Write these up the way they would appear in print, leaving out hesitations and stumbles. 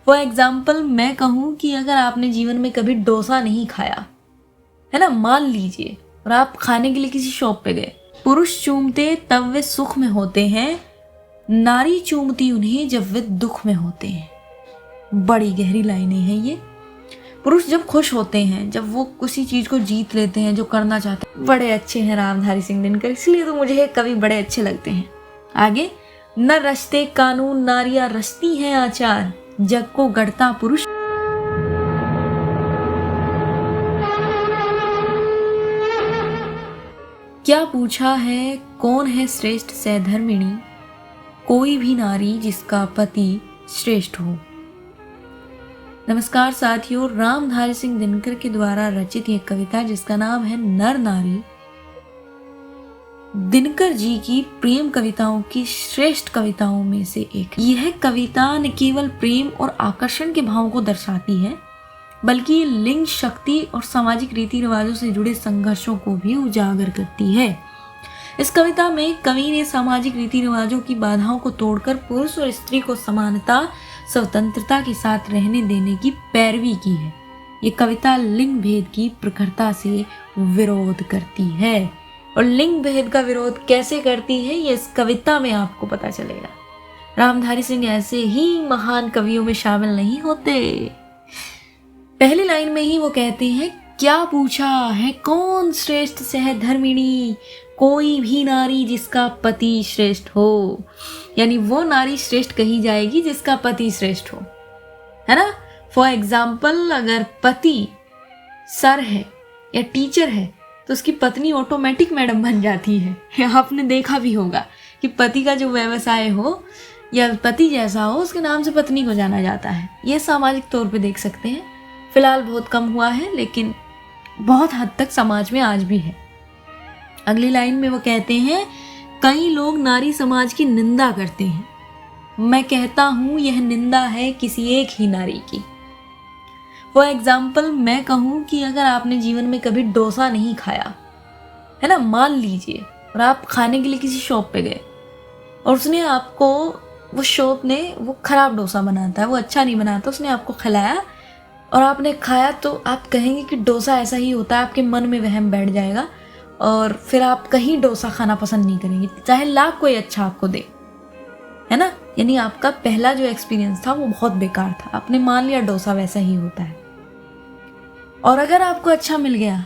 For example मैं कहूँ कि अगर आपने जीवन में कभी डोसा नहीं खाया है ना, मान लीजिए, और आप खाने के लिए किसी शॉप पे गए। पुरुष चूमते तब वे सुख में होते हैं, नारी चूमती उन्हें जब वे दुख में होते हैं। बड़ी गहरी लाइनें हैं ये। पुरुष जब खुश होते हैं, जब वो किसी चीज को जीत लेते हैं जो करना चाहते हैं। बड़े अच्छे हैं रामधारी सिंह दिनकर, इसलिए तो मुझे कवि बड़े अच्छे लगते हैं। आगे, न रचते कानून नारियां रचती हैं आचार, जग को गढ़ता पुरुष। क्या पूछा है कौन है श्रेष्ठ सहधर्मिणी, कोई भी नारी जिसका पति श्रेष्ठ हो। नमस्कार साथियों, रामधारी सिंह दिनकर के द्वारा रचित यह कविता जिसका नाम है नर नारी, दिनकर जी की प्रेम कविताओं की श्रेष्ठ कविताओं में से एक। यह कविता न केवल प्रेम और आकर्षण के भावों को दर्शाती है, बल्कि ये लिंग शक्ति और सामाजिक रीति रिवाजों से जुड़े संघर्षों को भी उजागर करती है। इस कविता में कवि ने सामाजिक रीति रिवाजों की बाधाओं को तोड़कर पुरुष और स्त्री को समानता स्वतंत्रता के साथ रहने देने की पैरवी की है। ये कविता लिंग भेद की प्रखरता से विरोध करती है, और लिंग भेद का विरोध कैसे करती है ये इस कविता में आपको पता चलेगा। रामधारी सिंह ऐसे ही महान कवियों में शामिल नहीं होते। पहली लाइन में ही वो कहते हैं, क्या पूछा है कौन श्रेष्ठ सहधर्मिणी, कोई भी नारी जिसका पति श्रेष्ठ हो। यानी वो नारी श्रेष्ठ कही जाएगी जिसका पति श्रेष्ठ हो, है ना। फॉर एग्जाम्पल, अगर पति सर है या टीचर है तो उसकी पत्नी ऑटोमेटिक मैडम बन जाती है। आपने देखा भी होगा कि पति का जो व्यवसाय हो या पति जैसा हो उसके नाम से पत्नी को जाना जाता है। ये सामाजिक तौर पे देख सकते हैं। फिलहाल बहुत कम हुआ है, लेकिन बहुत हद तक समाज में आज भी है। अगली लाइन में वो कहते हैं, कई लोग नारी समाज की निंदा करते हैं, मैं कहता हूं यह निंदा है किसी एक ही नारी की। फॉर एग्जाम्पल मैं कहूं कि अगर आपने जीवन में कभी डोसा नहीं खाया है ना, मान लीजिए, और आप खाने के लिए किसी शॉप पे गए और उसने आपको, वो शॉप ने वो खराब डोसा बनाता है, वो अच्छा नहीं बनाता, उसने आपको खिलाया और आपने खाया, तो आप कहेंगे कि डोसा ऐसा ही होता है। आपके मन में वहम बैठ जाएगा और फिर आप कहीं डोसा खाना पसंद नहीं करेंगे, चाहे लाख कोई अच्छा आपको दे, है ना। यानी आपका पहला जो एक्सपीरियंस था वो बहुत बेकार था, आपने मान लिया डोसा वैसा ही होता है। और अगर आपको अच्छा मिल गया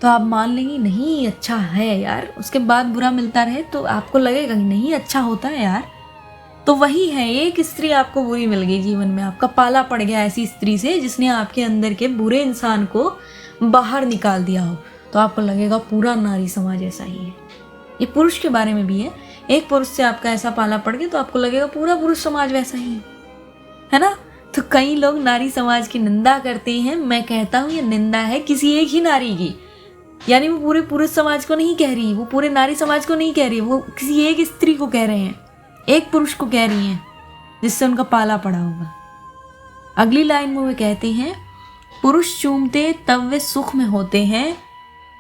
तो आप मान लेंगे नहीं अच्छा है यार, उसके बाद बुरा मिलता रहे तो आपको लगेगा कि नहीं अच्छा होता है यार। तो वही है, एक स्त्री आपको बुरी मिल गई जीवन में, आपका पाला पड़ गया ऐसी स्त्री से जिसने आपके अंदर के बुरे इंसान को बाहर निकाल दिया हो, तो आपको लगेगा पूरा नारी समाज ऐसा ही है। ये पुरुष के बारे में भी है, एक पुरुष से आपका ऐसा पाला पड़ गया तो आपको लगेगा पूरा पुरुष समाज वैसा ही है ना। तो कई लोग नारी समाज की निंदा करते हैं, मैं कहता हूँ ये निंदा है किसी एक ही नारी की। यानी वो पूरे पुरुष समाज को नहीं कह रही, वो पूरे नारी समाज को नहीं कह रही, वो किसी एक स्त्री को कह रहे हैं, एक पुरुष को कह रही हैं जिससे उनका पाला पड़ा होगा। अगली लाइन में वे कहते हैं, पुरुष चूमते तब वे सुख में होते हैं,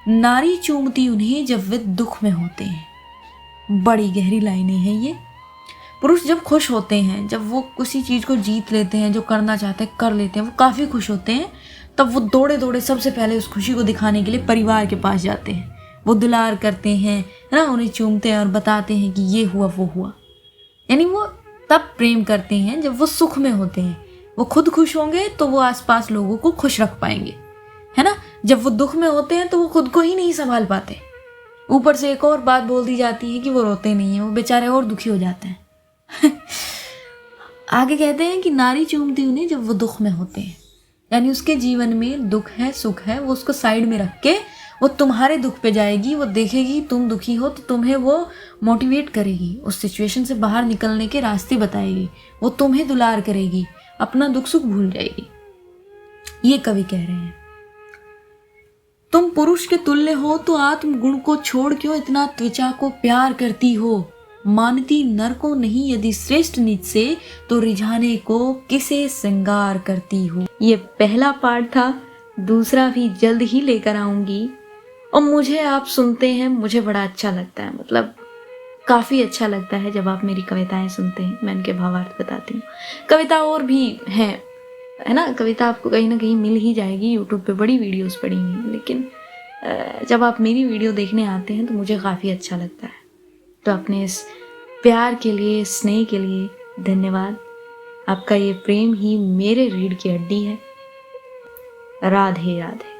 नारी चूमती उन्हें जब वे दुख में होते हैं। बड़ी गहरी लाइनें हैं ये। पुरुष जब खुश होते हैं, जब वो किसी चीज को जीत लेते हैं, जो करना चाहते हैं कर लेते हैं, वो काफी खुश होते हैं, तब वो दौड़े दौड़े सबसे पहले उस खुशी को दिखाने के लिए परिवार के पास जाते हैं। वो दुलार करते हैं, है ना, उन्हें चूमते हैं और बताते हैं कि ये हुआ वो हुआ। यानी वो तब प्रेम करते हैं जब वो सुख में होते हैं। वो खुद खुश होंगे तो वो आसपास लोगों को खुश रख पाएंगे, है ना। जब वो दुख में होते हैं तो वो खुद को ही नहीं संभाल पाते, ऊपर से एक और बात बोल दी जाती है कि वो रोते नहीं है, वो बेचारे और दुखी हो जाते हैं। आगे कहते हैं कि नारी चूमती उन्हें जब वो दुख में होते हैं, यानी उसके जीवन में दुख है सुख है, वो उसको साइड में रख के वो तुम्हारे दुख पे जाएगी, वो देखेगी तुम दुखी हो तो तुम्हें वो मोटिवेट करेगी, उस सिचुएशन से बाहर निकलने के रास्ते बताएगी, वो तुम्हें दुलार करेगी, अपना दुख सुख भूल जाएगी। ये कवि कह रहे हैं, तुम पुरुष के तुल्य हो तो आत्म गुण को छोड़ क्यों इतना त्वचा को प्यार करती हो, मानती नर को नहीं यदि श्रेष्ठ नीच से, तो रिझाने को किसे श्रृंगार करती हो। ये पहला पार्ट था, दूसरा भी जल्द ही लेकर आऊंगी। और मुझे आप सुनते हैं, मुझे बड़ा अच्छा लगता है, मतलब काफ़ी अच्छा लगता है जब आप मेरी कविताएं सुनते हैं, मैं उनके भावार्थ बताती हूँ। कविता और भी हैं, है ना, कविता आपको कहीं ना कहीं मिल ही जाएगी, यूट्यूब पे बड़ी वीडियोस पड़ी हुई हैं, लेकिन जब आप मेरी वीडियो देखने आते हैं तो मुझे काफ़ी अच्छा लगता है। तो अपने इस प्यार के लिए, स्नेह के लिए धन्यवाद। आपका ये प्रेम ही मेरे रीढ़ की हड्डी है। राधे राधे।